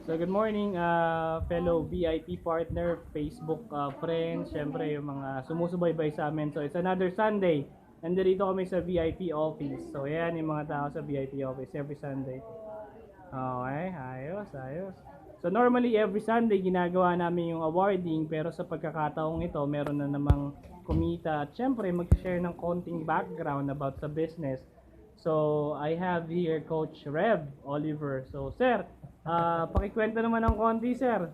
So good morning, fellow VIP partner, Facebook friends, syempre yung mga sumusubaybay sa amin. So it's another Sunday. Nandito kami sa VIP office. So yan yung mga tao sa VIP office every Sunday. Okay, ayos, ayos. So normally every Sunday ginagawa namin yung awarding, pero sa pagkakataong ito meron na namang kumita at syempre mag-share ng konting background about sa business. So I have here Coach Rev Oliver. So sir, pakikwento naman ng konti sir,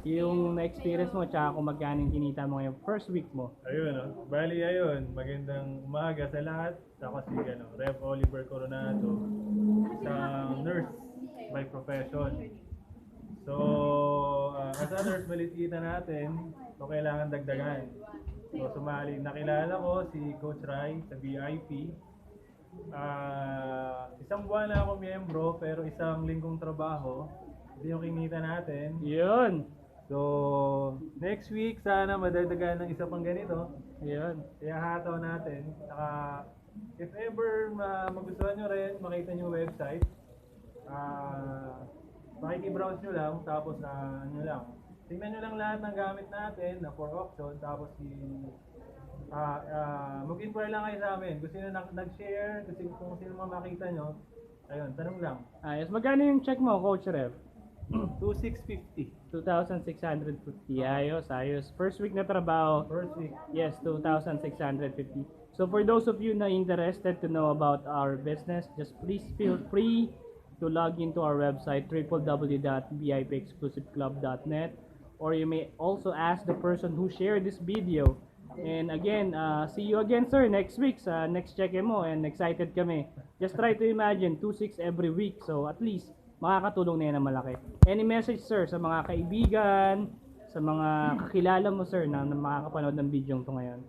yung na-experience mo tsaka kung magkano yung kinita mo ngayong first week mo. Ayun, bali ayun, magandang umaga sa lahat. Ako si Rev Oliver Coronado, isang nurse by profession. So, as a nurse, maliit natin, so kailangan dagdagan. So, sumali, nakilala ko si Coach Rai sa VIP. Isang buwan na ako miyembro, pero isang linggong trabaho, hindi yung kinita natin. Yun. So, next week, sana madagdagan ng isa pang ganito. Yun. Kaya hataw natin. Saka, if ever magustuhan nyo rin, makita nyo yung website, makikibrowse nyo lang, tapos ano lang, tingnan nyo lang lahat ng gamit natin na for auction, tapos mag-inquire lang kayo sa amin. Kung sino nag-share, kung sino makita nyo, ayun, tanong lang. Ayos. Magkano yung check mo, Coach Rev? 2,650. 2,650. Ayos, ayos. First week na trabaho. First week. Yes, 2,650. So for those of you na interested to know about our business, just please feel free to log into our website www.vipexclusiveclub.net, or you may also ask the person who shared this video. And again, see you again sir next week sa next check-in mo, and excited kami. Just try to imagine 2,600 every week, so at least makakatulong na yan ng malaki. Any message sir sa mga kaibigan, sa mga kakilala mo sir na makakapanood ng video to ngayon?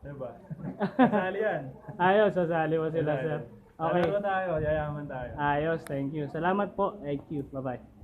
Diba? Kasali yan. Ayos, sasali mo sila sir. Okay. Laro tayo, yayaman tayo. Ayos, thank you. Salamat po. Thank you. Bye-bye.